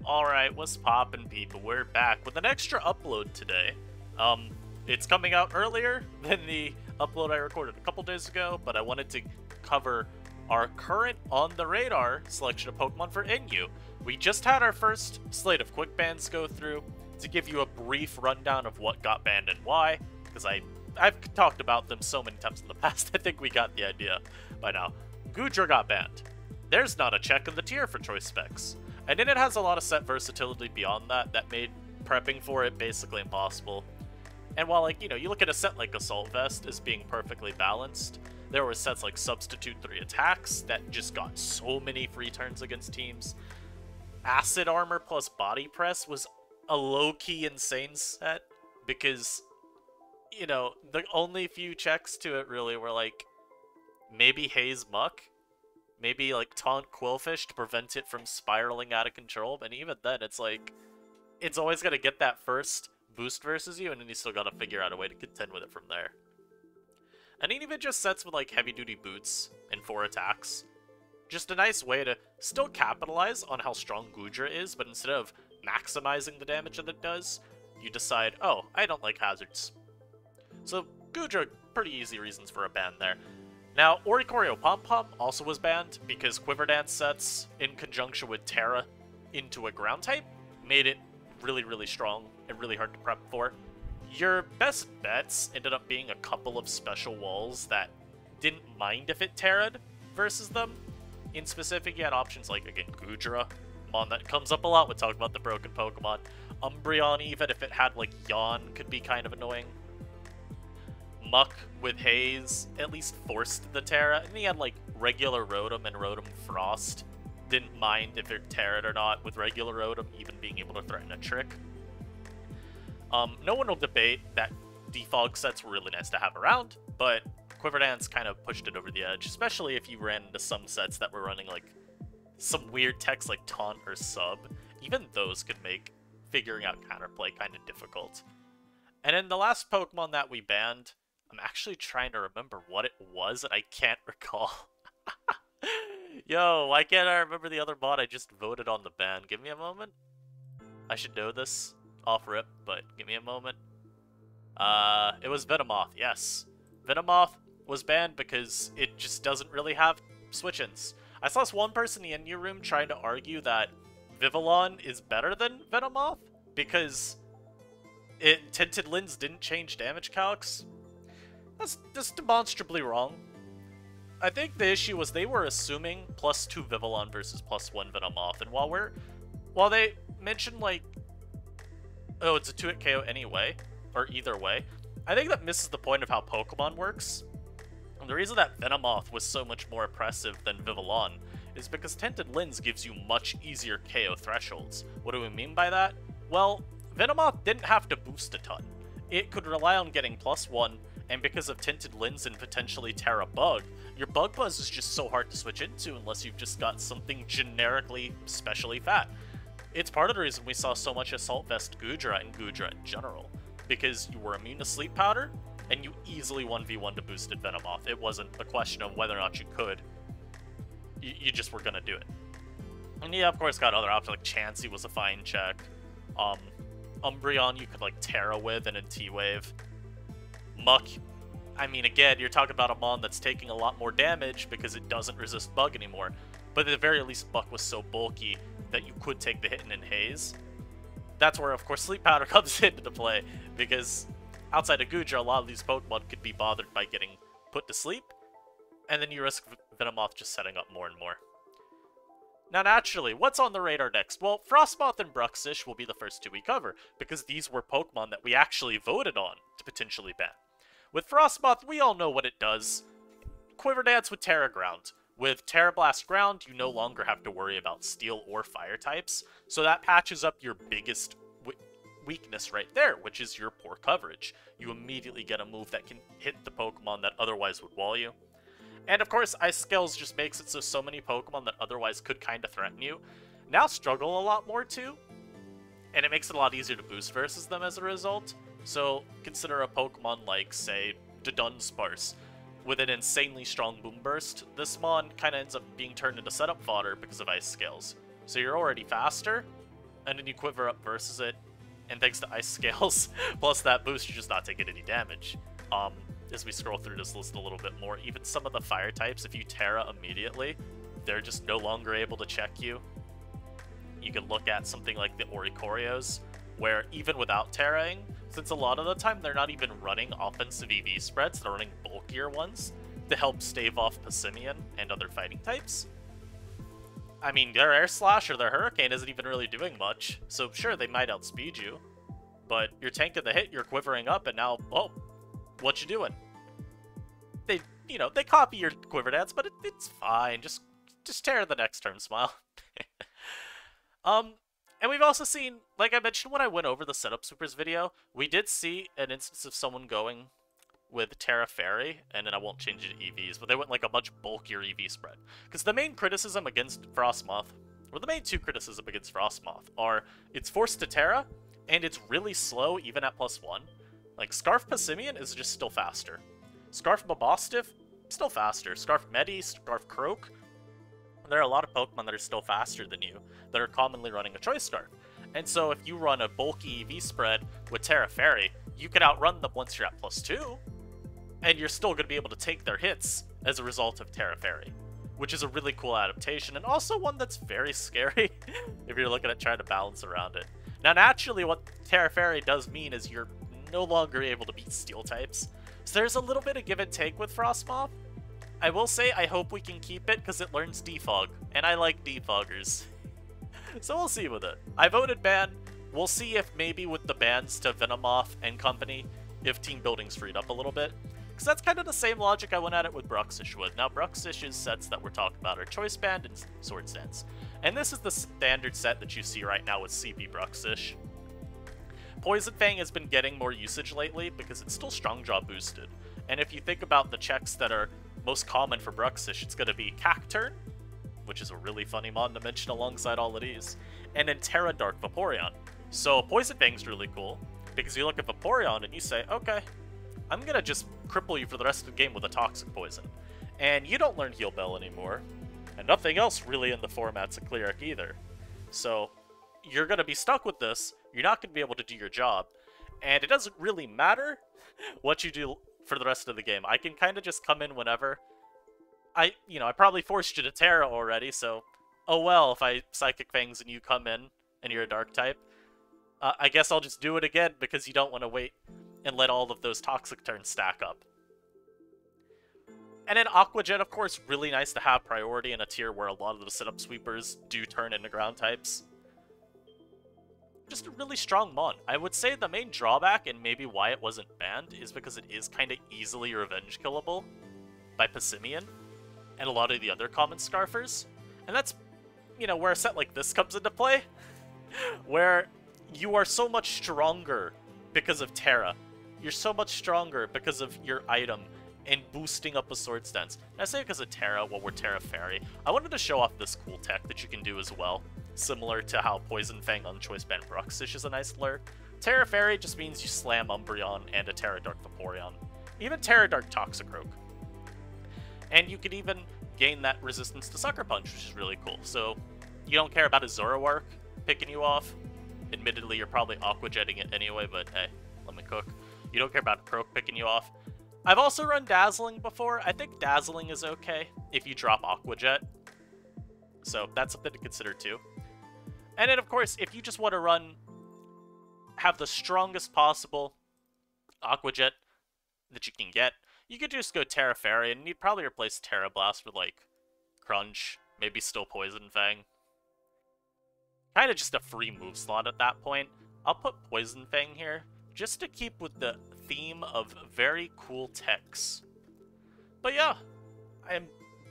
Alright, what's poppin', people? We're back with an extra upload today. It's coming out earlier than the upload I recorded a couple days ago, but I wanted to cover our current on-the-radar selection of Pokemon for NU. We just had our first slate of quick bans go through to give you a brief rundown of what got banned and why, because I've talked about them so many times in the past, I think we got the idea by now. Goodra got banned. There's not a check in the tier for choice specs. And then it has a lot of set versatility beyond that made prepping for it basically impossible. And while, like, you look at a set like Assault Vest as being perfectly balanced, there were sets like Substitute 3 Attacks that just got so many free turns against teams. Acid Armor plus Body Press was a low-key insane set, because, the only few checks to it really were, like, maybe Haze Muck, maybe, like, Taunt Quillfish to prevent it from spiraling out of control, and even then, it's like, it's always gonna get that first boost versus you, and then you still gotta figure out a way to contend with it from there. And even just sets with, like, heavy-duty boots and 4 attacks. Just a nice way to still capitalize on how strong Goodra is, but instead of maximizing the damage that it does, you decide, oh, I don't like hazards. So, Goodra, pretty easy reasons for a ban there. Now, Oricorio-Pom-Pom also was banned because Quiver Dance sets, in conjunction with Terra into a ground type, made it really, really strong and really hard to prep for. Your best bets ended up being a couple of special walls that didn't mind if it Terra'd versus them. In specific, you had options like, again, Goodra, Mon that comes up a lot when talking about the broken Pokemon. Umbreon, even if it had, like, Yawn, could be kind of annoying. Muck with Haze at least forced the Terra, and he had like regular Rotom and Rotom Frost. Didn't mind if it Terra'd or not with regular Rotom, even being able to threaten a trick. No one will debate that defog sets were really nice to have around, but Quiver Dance kind of pushed it over the edge, especially if you ran into some sets that were running like some weird techs like Taunt or Sub. Even those could make figuring out counterplay kind of difficult. And then the last Pokemon that we banned, I'm actually trying to remember what it was, and I can't recall. Yo, why can't I remember the other mod I just voted on the ban? Give me a moment. I should know this off rip, but give me a moment. It was Venomoth, yes. Venomoth was banned because it just doesn't really have switch-ins. I saw this one person in the NU room trying to argue that Vivillon is better than Venomoth because Tinted Lens didn't change damage calcs. That's demonstrably wrong. I think the issue was they were assuming +2 Vivillon versus +1 Venomoth, and while they mentioned, like, oh, it's a 2-hit KO anyway, or either way, I think that misses the point of how Pokemon works. And the reason that Venomoth was so much more oppressive than Vivillon is because Tinted Lens gives you much easier KO thresholds. What do we mean by that? Well, Venomoth didn't have to boost a ton. It could rely on getting +1, and because of Tinted Lens and potentially Terra Bug, your Bug Buzz is just so hard to switch into unless you've just got something generically specially fat. It's part of the reason we saw so much Assault Vest Goodra and Goodra in general, because you were immune to Sleep Powder, and you easily 1v1 to boosted Venomoth. It wasn't a question of whether or not you could. You just were gonna do it. And yeah, of course, got other options, like Chansey was a fine check. Umbreon you could, like, Terra with and in T-Wave. Muck, I mean, again, you're talking about a Mon that's taking a lot more damage because it doesn't resist Bug anymore. But at the very least, Muck was so bulky that you could take the hit in Haze. That's where, of course, Sleep Powder comes into play, because outside of Goodra, a lot of these Pokemon could be bothered by getting put to sleep, and then you risk Venomoth just setting up more and more. Now, naturally, what's on the radar next? Well, Frostmoth and Bruxish will be the first two we cover, because these were Pokemon that we actually voted on to potentially ban. With Frostmoth, we all know what it does. Quiver Dance with Terra Ground. With Terra Blast Ground, you no longer have to worry about Steel or Fire types, so that patches up your biggest weakness right there, which is your poor coverage. You immediately get a move that can hit the Pokemon that otherwise would wall you. And of course, Ice Scales just makes it so many Pokemon that otherwise could kind of threaten you now struggle a lot more too, and it makes it a lot easier to boost versus them as a result. So consider a Pokemon like, say, Dunsparce. With an insanely strong Boom Burst, this Mon kind of ends up being turned into setup fodder because of Ice Scales. So you're already faster, and then you quiver up versus it, and thanks to Ice Scales, plus that boost, you're just not taking any damage. As we scroll through this list a little bit more, even some of the fire types, if you Terra immediately, they're just no longer able to check you. You can look at something like the Oricorios, where even without Terraing, since a lot of the time they're not even running offensive EV spreads, they're running bulkier ones to help stave off Persimian and other fighting types. I mean, their Air Slash or their Hurricane isn't even really doing much, so sure, they might outspeed you, but you're tanking the hit, you're quivering up, and now, oh, what you doing? They, you know, they copy your quiver dance, but it's fine. Just tear the next turn, Smile. And we've also seen, like I mentioned when I went over the setup supers video, we did see an instance of someone going with Terra Fairy, and then I won't change it to EVs, but they went like a much bulkier EV spread. Because the main criticism against Frostmoth, or the main two criticisms against Frostmoth, are it's forced to Terra, and it's really slow even at +1. Like, Scarf Persimian is just still faster. Scarf Babastiff, still faster. Scarf Medi, Scarf Croak, there are a lot of Pokemon that are still faster than you, that are commonly running a Choice Scarf. And so if you run a bulky EV spread with Terra Fairy, you can outrun them once you're at +2, and you're still going to be able to take their hits as a result of Terra Fairy, which is a really cool adaptation, and also one that's very scary if you're looking at trying to balance around it. Now, naturally, what Terra Fairy does mean is you're no longer able to beat Steel types, so there's a little bit of give and take with Frostmoth. I will say I hope we can keep it because it learns Defog, and I like Defoggers. So we'll see with it. I voted ban. We'll see if maybe with the bans to Venomoth and company, if team building's freed up a little bit. Because that's kind of the same logic I went at it with Bruxish with. Now, Bruxish's sets that we're talking about are Choice Band and Sword Stance. And this is the standard set that you see right now with CP Bruxish. Poison Fang has been getting more usage lately because it's still Strong Jaw boosted. And if you think about the checks that are most common for Bruxish, it's going to be Cacturn, which is a really funny mon to mention alongside all of these, and then Terra Dark Vaporeon. So Poison Fang's really cool, because you look at Vaporeon and you say, okay, I'm going to just cripple you for the rest of the game with a Toxic Poison. And you don't learn Heal Bell anymore, and nothing else really in the format's a Cleric either. So you're going to be stuck with this, you're not going to be able to do your job, and it doesn't really matter what you do for the rest of the game. I can kind of just come in whenever. I probably forced you to Terra already, so oh well if I Psychic Fangs and you come in and you're a Dark type. I guess I'll just do it again because you don't want to wait and let all of those Toxic turns stack up. And then Aqua Jet, of course, really nice to have priority in a tier where a lot of the setup sweepers do turn into ground types. Just a really strong mon. I would say the main drawback, and maybe why it wasn't banned, is because it is kind of easily revenge killable by Persimian and a lot of the other common Scarfers. And that's, where a set like this comes into play, where you are so much stronger because of Terra. You're so much stronger because of your item and boosting up a Sword Stance. And I say because of Terra, well, we're Terra Fairy. I wanted to show off this cool tech that you can do as well. Similar to how Poison Fang on Choice Band Bruxish is a nice lure. Terra Fairy just means you slam Umbreon and a Terra Dark Vaporeon. Even Terra Dark Toxicroak. And you can even gain that resistance to Sucker Punch, which is really cool. So you don't care about a Zoroark picking you off. Admittedly, you're probably Aqua Jetting it anyway, but hey, let me cook. You don't care about Croak picking you off. I've also run Dazzling before. I think Dazzling is okay if you drop Aqua Jet. So that's something to consider too. And then, of course, if you just want to have the strongest possible Aqua Jet that you can get, you could just go Terra Fairy, and you'd probably replace Terra Blast with, like, Crunch, maybe still Poison Fang. Kind of just a free move slot at that point. I'll put Poison Fang here, just to keep with the theme of very cool techs. But yeah,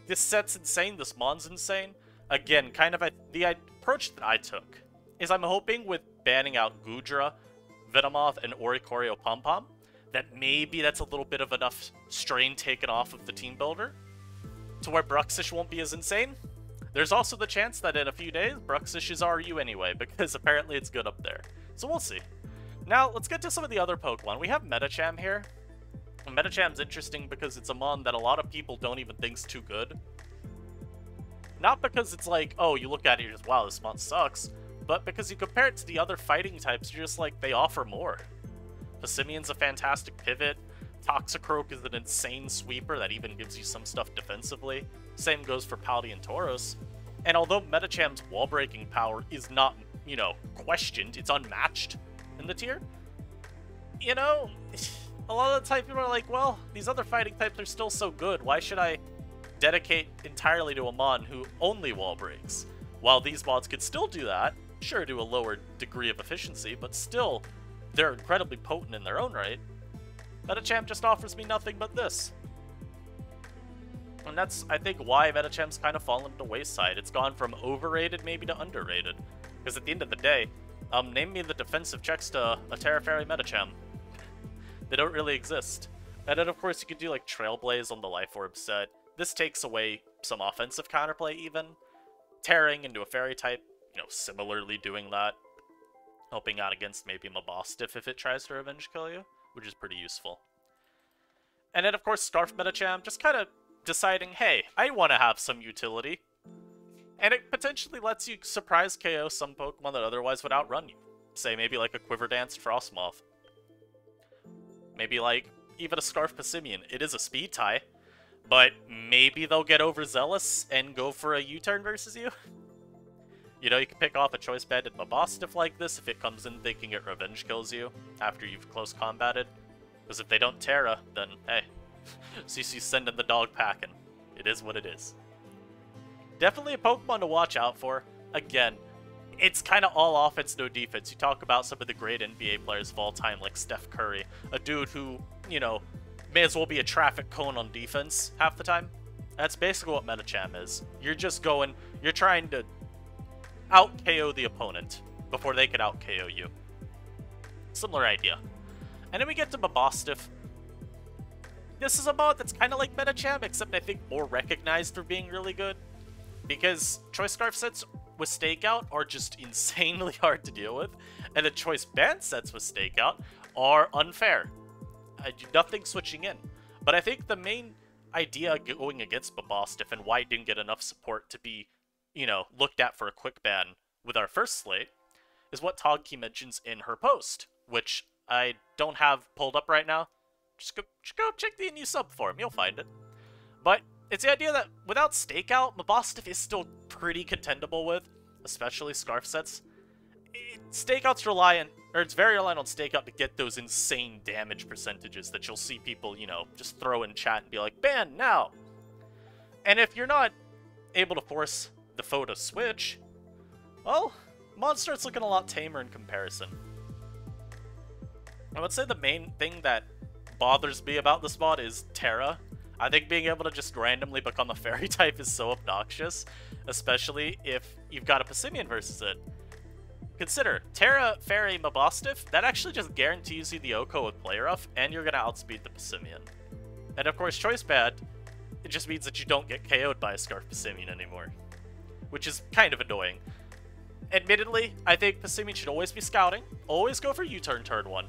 this set's insane, this mon's insane. Again, kind of the approach that I took is I'm hoping with banning out Goodra, Venomoth, and Oricorio-Pom-Pom, that maybe that's a little bit of enough strain taken off of the team builder to where Bruxish won't be as insane. There's also the chance that in a few days, Bruxish is RU anyway, because apparently it's good up there. So we'll see. Now, let's get to some of the other Pokemon. We have Medicham here. And Medicham's interesting because it's a mon that a lot of people don't even think's too good. Not because it's like, oh, you look at it and you're just, wow, this mon sucks. but because you compare it to the other fighting types, you're just like, they offer more. Persimian's a fantastic pivot. Toxicroak is an insane sweeper that even gives you some stuff defensively. Same goes for Paldi and Tauros. And although Metacham's wall-breaking power is not, you know, questioned, it's unmatched in the tier, you know, a lot of the time people are like, well, these other fighting types are still so good, why should I dedicate entirely to a mon who only wall breaks? While these mods could still do that, sure, to a lower degree of efficiency, but still, they're incredibly potent in their own right. Metacham just offers me nothing but this. And that's, I think, why Metacham's kind of fallen to the wayside. It's gone from overrated maybe to underrated. Because at the end of the day, name me the defensive checks to a Terra Fairy Metacham. They don't really exist. And then, of course, you could do, like, Trailblaze on the Life Orb set. This takes away some offensive counterplay, even. Tearing into a Fairy type, you know, similarly doing that. Helping out against maybe Babastiff if it tries to revenge kill you, which is pretty useful. And then, of course, Scarf Metacham, just kind of deciding, hey, I want to have some utility. And it potentially lets you surprise KO some Pokemon that otherwise would outrun you. Say, maybe like a Quiver Dance Frostmoth. Maybe like, even a Scarf Persimian. It is a speed tie, but maybe they'll get overzealous and go for a U-turn versus you. You know, you can pick off a Choice Banded Babastiff like this if it comes in thinking it revenge kills you after you've close combated. Because if they don't Terra, then, hey, CC's sending the dog packing. It is what it is. Definitely a Pokemon to watch out for. Again, it's kind of all offense, no defense. You talk about some of the great NBA players of all time, like Steph Curry, a dude who, you know, may as well be a traffic cone on defense half the time. That's basically what Metacham is. You're just going, you're trying to out-KO the opponent before they could out-KO you. Similar idea. And then we get to Babastiff. This is a mod that's kind of like Metacham, except I think more recognized for being really good. Because Choice Scarf sets with Stakeout are just insanely hard to deal with, and the Choice Band sets with Stakeout are unfair. I do nothing switching in. But I think the main idea going against Babastiff and why it didn't get enough support to be, you know, looked at for a quick ban with our first slate is what Togki mentions in her post, which I don't have pulled up right now. Just go check the new sub forum, you'll find it. But it's the idea that without Stakeout, Babastiff is still pretty contendable with, especially Scarf sets. Stakeout's reliant, or it's very reliant on Stakeout to get those insane damage percentages that you'll see people, you know, just throw in chat and be like, ban now! And if you're not able to force the foe to switch, well, mod starts looking a lot tamer in comparison. I would say the main thing that bothers me about this mod is Terra. I think being able to just randomly become a Fairy type is so obnoxious, especially if you've got a Persimian versus it. Consider, Terra Fairy Babastiff, that actually just guarantees you the OHKO with Play Rough, and you're going to outspeed the Persimian. And of course, Choice Band, it just means that you don't get KO'd by a Scarf Persimian anymore, which is kind of annoying. Admittedly, I think Persimian should always be scouting, always go for U-turn turn 1,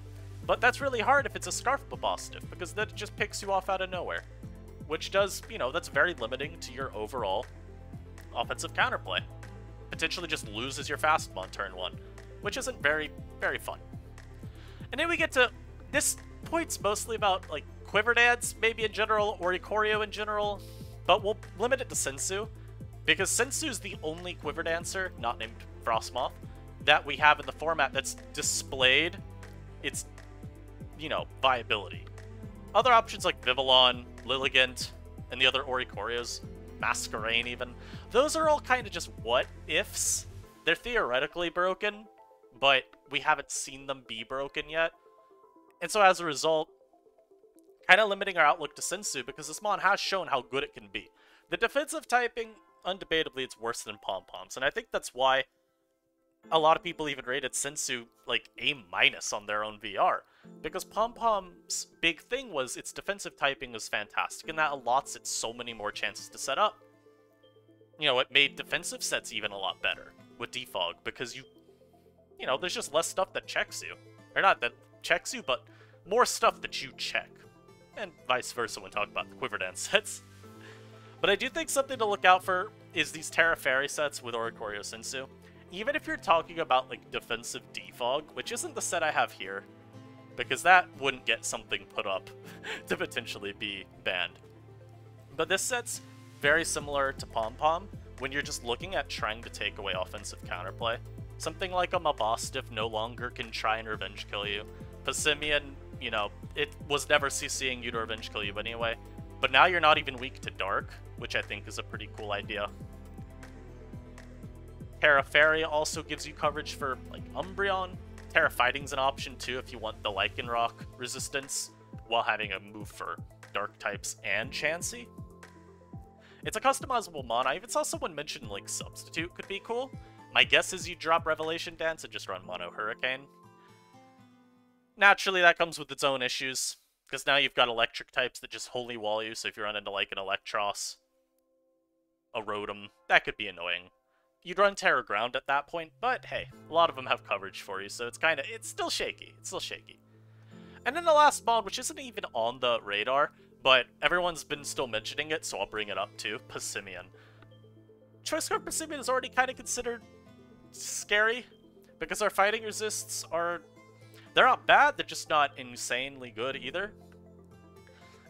but that's really hard if it's a Scarf Babastiff, because then it just picks you off out of nowhere. Which does, you know, that's very limiting to your overall offensive counterplay. Potentially just loses your Fastball on turn 1, which isn't very, very fun. And then we get to, this point's mostly about, like, Quiver Dance, maybe in general, Oricorio in general, but we'll limit it to Sensu, because Sensu's the only Quiver Dancer, not named Frostmoth, that we have in the format that's displayed its, you know, viability. Other options like Vivillon, Lilligant, and the other Oricorios, Masquerain even, those are all kind of just what-ifs. They're theoretically broken, but we haven't seen them be broken yet. And so as a result, kind of limiting our outlook to Sensu because this mon has shown how good it can be. The defensive typing, undebatably, it's worse than Pom-Poms, and I think that's why a lot of people even rated Sensu like A- on their own VR. Because Pom-Pom's big thing was its defensive typing was fantastic, and that allots it so many more chances to set up. You know, it made defensive sets even a lot better with Defog, because you know, there's just less stuff that checks you. Or not that checks you, but more stuff that you check. And vice versa when talking about the Quiver Dance sets. But I do think something to look out for is these Terra Fairy sets with Oricorio Sensu. even if you're talking about, like, defensive defog, which isn't the set I have here, because that wouldn't get something put up to potentially be banned. But this set's very similar to Pom-Pom when you're just looking at trying to take away offensive counterplay. Something like a Babastiff no longer can try and revenge kill you. Persimian, you know, it was never CCing you to revenge kill you anyway, but now you're not even weak to Dark, which I think is a pretty cool idea. Terra Fairy also gives you coverage for, like, Umbreon. Terra Fighting's an option too if you want the Lycanroc resistance while having a move for Dark types and Chansey. It's a customizable mana. I even saw someone mention, like, Substitute could be cool. My guess is you drop Revelation Dance and just run Mono Hurricane. Naturally, that comes with its own issues, because now you've got electric types that just Holy Wall you, so if you run into, like, an Electros, a Rotom, that could be annoying. You'd run Terra Ground at that point, but hey, a lot of them have coverage for you, so it's still shaky. It's still shaky. And then the last mod, which isn't even on the radar, but everyone's been still mentioning it, so I'll bring it up too, Persimian. Choice Card Persimian is already kind of considered scary, because our fighting resists are... they're not bad, they're just not insanely good either.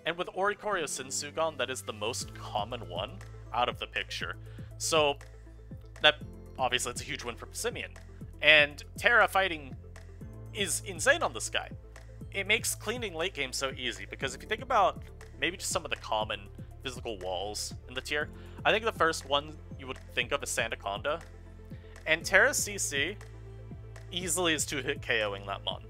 And with Oricorio-Sensu gone, that is the most common one out of the picture. So, that obviously it's a huge win for Persimian. And Terra fighting is insane on this guy. It makes cleaning late game so easy, because if you think about maybe just some of the common physical walls in the tier, I think the first one you would think of is Sandaconda. And Terra CC easily is 2-hit KOing that mon.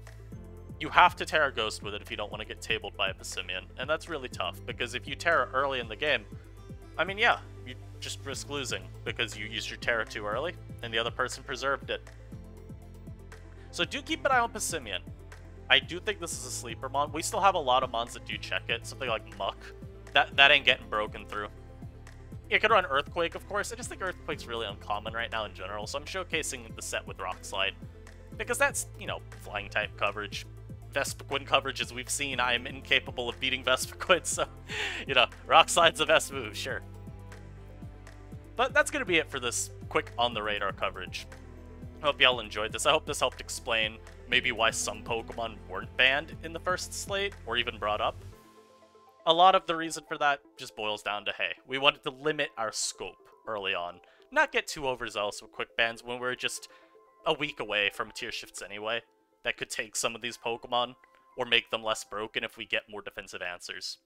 You have to Terra Ghost with it if you don't want to get tabled by a Persimian, and that's really tough, because if you Terra early in the game, I mean, yeah, you just risk losing, because you used your Terra too early, and the other person preserved it. So do keep an eye on Persimian. I do think this is a sleeper mon. We still have a lot of mons that do check it, something like Muck. That ain't getting broken through. You could run Earthquake, of course. I just think Earthquake's really uncommon right now in general, so I'm showcasing the set with Rock Slide. Because that's, you know, flying type coverage. Vespiquen coverage, as we've seen, I am incapable of beating Vespiquen, so, you know, Rock Slide's the best move, sure. But that's going to be it for this quick on-the-radar coverage. I hope y'all enjoyed this. I hope this helped explain maybe why some Pokemon weren't banned in the first slate, or even brought up. A lot of the reason for that just boils down to, hey, we wanted to limit our scope early on. Not get too overzealous with quick bans when we're just a week away from tier shifts anyway. That could take some of these Pokemon, or make them less broken if we get more defensive answers.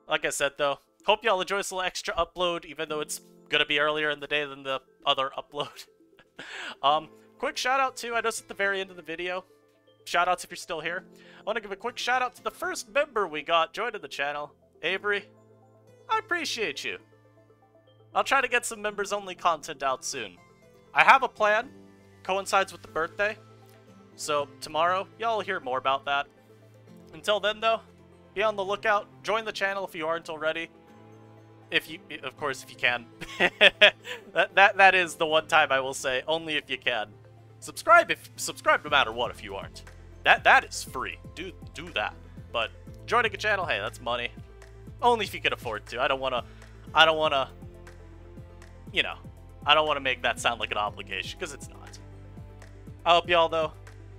Like I said, though, hope y'all enjoy this little extra upload, even though it's gonna be earlier in the day than the other upload. Quick shout out too, I noticed at the very end of the video, shout outs if you're still here. I want to give a quick shout out to the first member we got joining the channel, Avery. I appreciate you. I'll try to get some members only content out soon. I have a plan, coincides with the birthday, so tomorrow y'all will hear more about that. Until then though, be on the lookout, join the channel if you aren't already. If you, of course, if you can. that is the one time I will say, only if you can. Subscribe no matter what if you aren't. That is free. Do that. But joining a channel, hey, that's money. Only if you can afford to. I don't wanna, you know, I don't wanna make that sound like an obligation, because it's not. I hope y'all though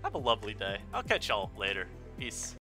have a lovely day. I'll catch y'all later. Peace.